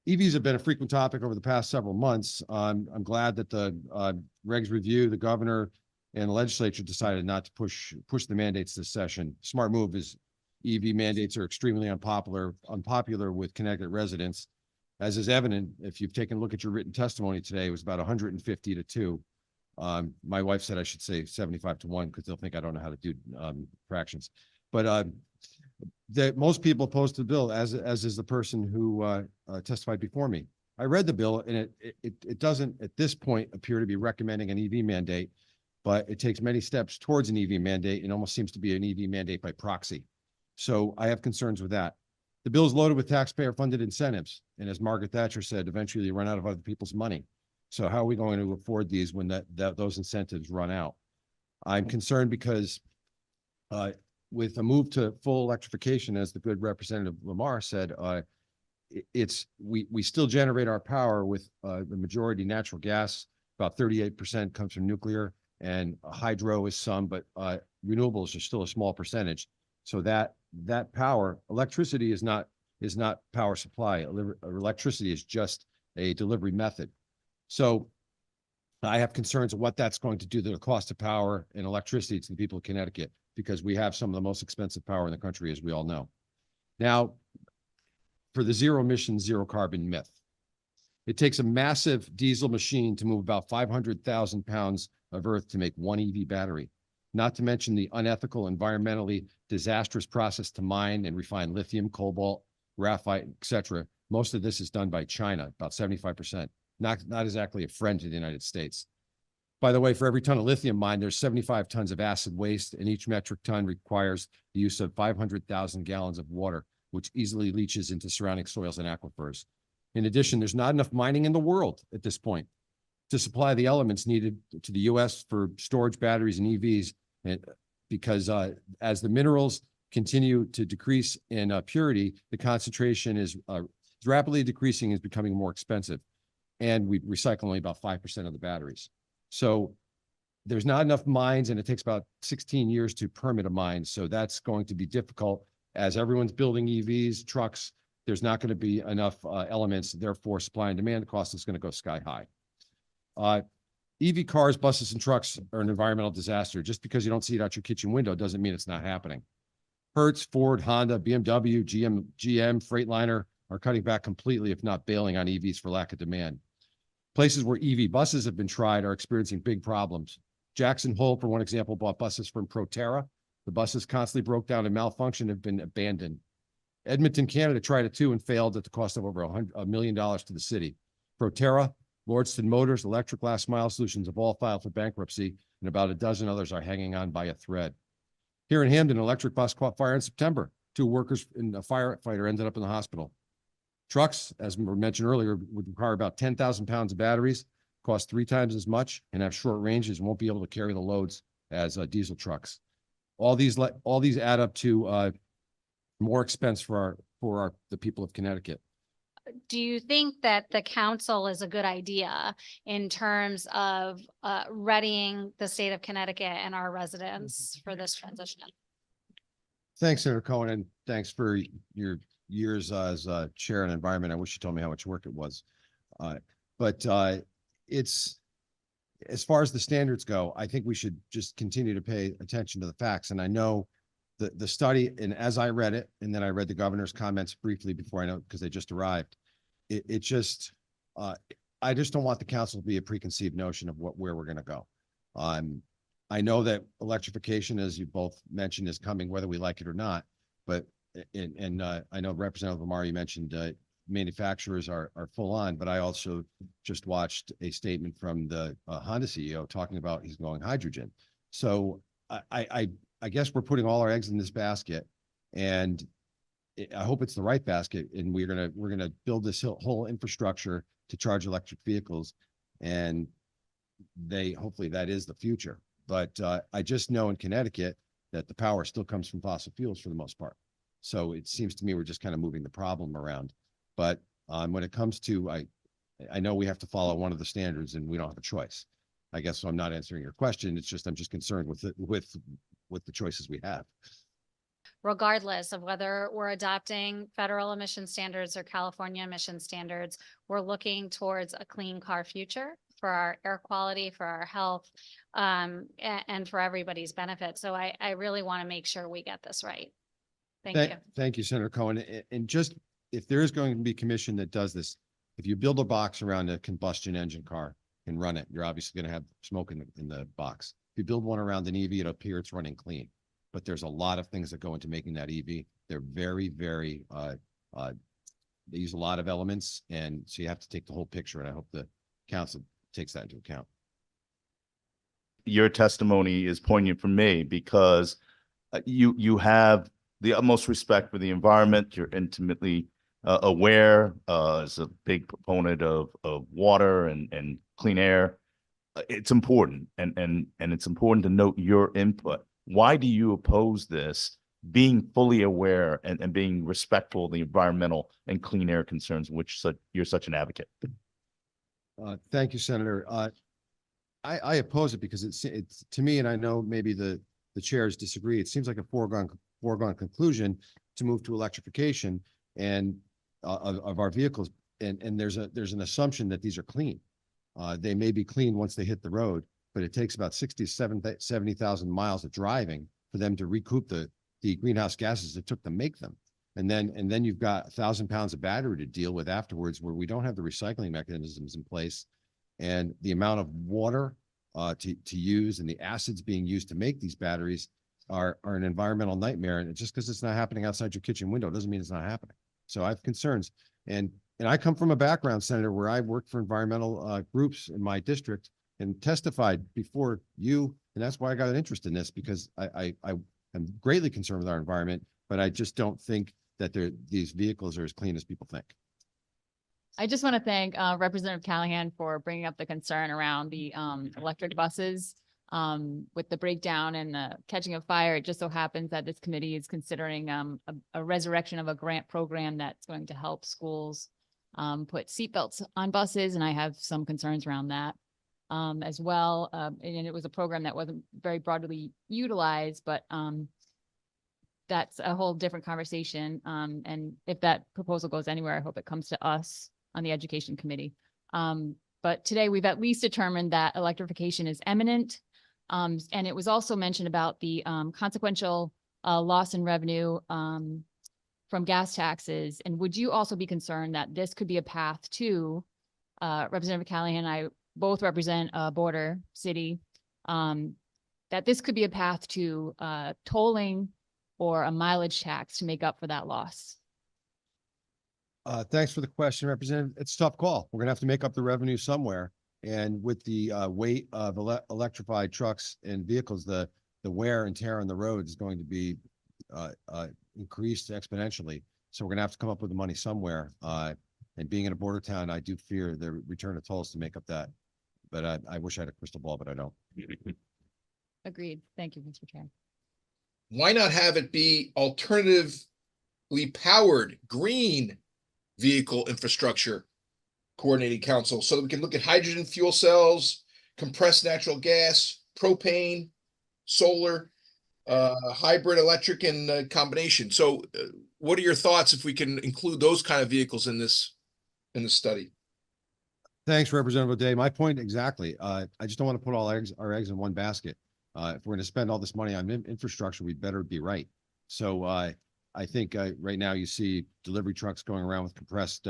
EVs have been a frequent topic over the past several months. I'm glad that the regs review, the governor and the legislature decided not to push the mandates this session. Smart move, is EV mandates are extremely unpopular with Connecticut residents, as is evident if you've taken a look at your written testimony today. It was about 150 to 2. My wife said I should say 75 to 1 because they'll think I don't know how to do fractions. But that most people opposed to the bill, as is the person who testified before me. I read the bill, and it doesn't at this point appear to be recommending an EV mandate, but it takes many steps towards an EV mandate and almost seems to be an EV mandate by proxy. So I have concerns with that. The bill is loaded with taxpayer-funded incentives, and as Margaret Thatcher said, eventually you run out of other people's money. So how are we going to afford these when those incentives run out? I'm concerned because with a move to full electrification, as the good Representative Lamar said, we still generate our power with the majority natural gas. About 38% comes from nuclear, and hydro is some, but renewables are still a small percentage. So that power, electricity is not power supply. Electricity is just a delivery method. So I have concerns of what that's going to do to the cost of power and electricity to the people of Connecticut, because we have some of the most expensive power in the country, as we all know. Now, for the zero emission, zero carbon myth, it takes a massive diesel machine to move about 500,000 pounds of earth to make one EV battery, not to mention the unethical, environmentally disastrous process to mine and refine lithium, cobalt, graphite, etc. Most of this is done by China, about 75%, not exactly a friend to the United States. By the way, for every ton of lithium mined, there's 75 tons of acid waste, and each metric ton requires the use of 500,000 gallons of water, which easily leaches into surrounding soils and aquifers. In addition, there's not enough mining in the world at this point to supply the elements needed to the U.S. for storage batteries and EVs, and because as the minerals continue to decrease in purity, the concentration is rapidly decreasing, is becoming more expensive, and we recycle only about 5% of the batteries. So there's not enough mines, and it takes about 16 years to permit a mine. So that's going to be difficult. As everyone's building EVs, trucks, there's not going to be enough elements. Therefore, supply and demand cost is going to go sky high. EV cars, buses, and trucks are an environmental disaster. Just because you don't see it out your kitchen window doesn't mean it's not happening. Hertz, Ford, Honda, BMW, GM, Freightliner are cutting back completely, if not bailing on EVs for lack of demand. Places where EV buses have been tried are experiencing big problems. Jackson Hole, for one example, bought buses from Proterra. The buses constantly broke down and malfunctioned, have been abandoned. Edmonton, Canada tried it too and failed at the cost of over $1 million to the city. Proterra, Lordston Motors, Electric Last Mile Solutions have all filed for bankruptcy, and about a dozen others are hanging on by a thread. Here in Hamden, an electric bus caught fire in September. 2 workers and a firefighter ended up in the hospital. Trucks, as mentioned earlier, would require about 10,000 pounds of batteries, cost 3 times as much, and have short ranges and won't be able to carry the loads as diesel trucks. All these add up to more expense for the people of Connecticut. Do you think that the council is a good idea in terms of readying the state of Connecticut and our residents for this transition? Thanks, Senator Cohen, and thanks for your years as chair on environment. I wish you told me how much work it was. But it's, as far as the standards go, I think we should just continue to pay attention to the facts. And I know the study, and as I read it, and then I read the governor's comments briefly before, I know because they just arrived, I just don't want the council to be a preconceived notion of where we're going to go. I know that electrification, as you both mentioned, is coming whether we like it or not, but I know Representative Lamar, you mentioned manufacturers are full on, but I also just watched a statement from the Honda CEO talking about he's going hydrogen. So I guess we're putting all our eggs in this basket, and I hope it's the right basket. And we're gonna build this whole infrastructure to charge electric vehicles, and hopefully that is the future. But I just know in Connecticut that the power still comes from fossil fuels for the most part. So it seems to me we're just kind of moving the problem around. But when it comes to, I know we have to follow one of the standards, and we don't have a choice. I guess so I'm not answering your question. It's just I'm just concerned with the choices we have. regardless of whether we're adopting federal emission standards or California emission standards, we're looking towards a clean car future for our air quality, for our health, and for everybody's benefit. So I really want to make sure we get this right. Thank you. Thank you, Senator Cohen. And just, if there is going to be a commission that does this, if you build a box around a combustion engine car and run it, you're obviously going to have smoke in the box. If you build one around an EV, it'll appear it's running clean. But there's a lot of things that go into making that EV. They're very, very, they use a lot of elements. And so you have to take the whole picture. And I hope the council takes that into account. Your testimony is poignant for me because you have the utmost respect for the environment. You're intimately aware, as a big proponent of water and clean air. It's important, and it's important to note your input. Why do you oppose this, being fully aware and being respectful of the environmental and clean air concerns, which you're such an advocate? Thank you, Senator. I oppose it because it's to me, and I know maybe the chairs disagree. It seems like a foregone conclusion to move to electrification and of our vehicles. And there's an assumption that these are clean. They may be clean once they hit the road, but it takes about 70,000 miles of driving for them to recoup the greenhouse gases it took to make them. And then you've got 1,000 pounds of battery to deal with afterwards, where we don't have the recycling mechanisms in place, and the amount of water to use and the acids being used to make these batteries are an environmental nightmare. And just because it's not happening outside your kitchen window doesn't mean it's not happening. So I have concerns. And I come from a background, Senator, where I worked for environmental groups in my district and testified before you. And that's why I got an interest in this, because I am greatly concerned with our environment, but I just don't think that these vehicles are as clean as people think. I just want to thank Representative Callahan for bringing up the concern around the electric buses. With the breakdown and the catching of fire. It just so happens that this committee is considering a resurrection of a grant program that's going to help schools put seatbelts on buses, and I have some concerns around that as well. And it was a program that wasn't very broadly utilized, but that's a whole different conversation. And if that proposal goes anywhere, I hope it comes to us on the Education Committee. But today we've at least determined that electrification is imminent. And it was also mentioned about the consequential loss in revenue from gas taxes. And would you also be concerned that this could be a path to, Representative Callahan and I both represent a border city, that this could be a path to tolling or a mileage tax to make up for that loss? Thanks for the question, Representative. It's a tough call. We're gonna have to make up the revenue somewhere. And with the weight of electrified trucks and vehicles, the wear and tear on the road is going to be increased exponentially. So we're going to have to come up with the money somewhere. And being in a border town, I do fear the return of tolls to make up that. But I wish I had a crystal ball, but I don't. Agreed. Thank you, Mr. Chair. Why not have it be alternatively powered green vehicle infrastructure coordinating council, so that we can look at hydrogen fuel cells, compressed natural gas, propane, solar, hybrid electric, and combination. So what are your thoughts if we can include those kind of vehicles in this study? Thanks, Representative O'Day. My point exactly. I just don't want to put all our eggs in one basket. If we're going to spend all this money on infrastructure, we better be right. So I think right now you see delivery trucks going around with compressed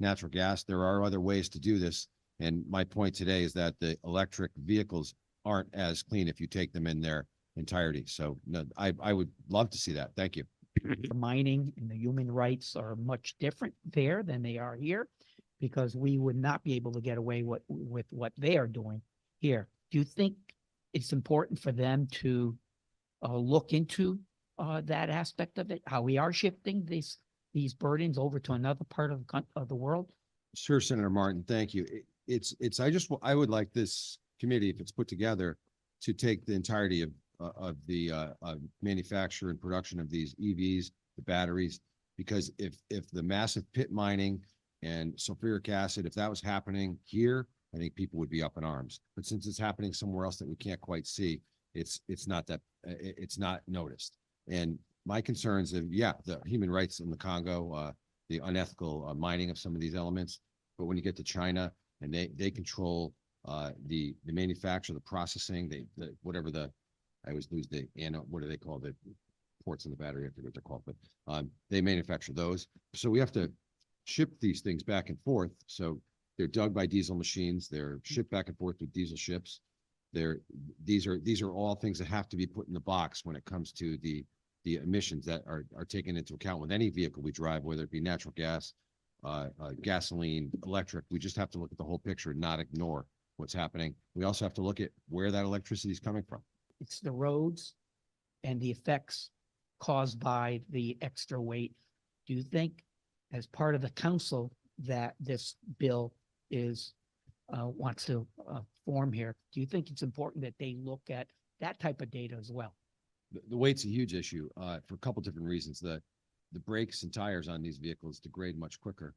natural gas. There are other ways to do this. And my point today is that the electric vehicles aren't as clean if you take them in their entirety. So no, I would love to see that. Thank you. The mining and the human rights are much different there than they are here, because we would not be able to get away with what they are doing here. Do you think it's important for them to look into that aspect of it, how we are shifting these burdens over to another part of the world? Sure, Senator Martin, thank you. I would like this committee, if it's put together, to take the entirety of the manufacture and production of these EVs, the batteries, because if the massive pit mining and sulfuric acid, if that was happening here, I think people would be up in arms. But since it's happening somewhere else that we can't quite see, it's not noticed. And my concerns of, yeah, the human rights in the Congo, the unethical mining of some of these elements. But when you get to China and they control the manufacture, the processing, whatever I always lose what do they call the ports in the battery? I forget what they're called, but they manufacture those. So we have to ship these things back and forth. So they're dug by diesel machines. They're shipped back and forth with diesel ships. These are all things that have to be put in the box when it comes to the emissions that are taken into account with any vehicle we drive, whether it be natural gas, gasoline, electric. We just have to look at the whole picture and not ignore what's happening. We also have to look at where that electricity is coming from. It's the roads and the effects caused by the extra weight. Do you think, as part of the council that this bill is wants to form here, do you think it's important that they look at that type of data as well? The weight's a huge issue for a couple different reasons. The brakes and tires on these vehicles degrade much quicker.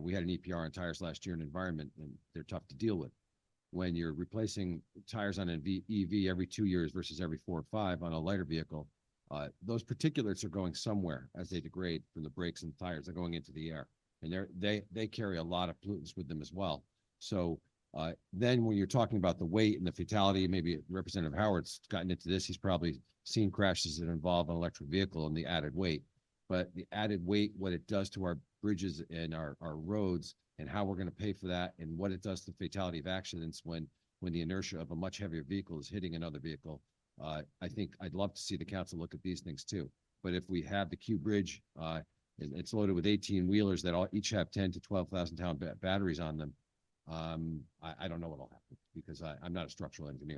We had an EPR on tires last year in environment, and they're tough to deal with. When you're replacing tires on an EV every 2 years versus every 4 or 5 on a lighter vehicle, those particulates are going somewhere as they degrade from the brakes and tires. They're going into the air, and they carry a lot of pollutants with them as well. So then when you're talking about the weight and the fatality, maybe Representative Howard's gotten into this. He's probably seen crashes that involve an electric vehicle and the added weight. But the added weight, what it does to our bridges and our roads, and how we're going to pay for that, and what it does to the fatality of accidents when the inertia of a much heavier vehicle is hitting another vehicle. I think I'd love to see the council look at these things too. But if we have the Q Bridge, it's loaded with 18 wheelers that each have 10 to 12,000 pound batteries on them. I don't know what'll happen because I'm not a structural engineer.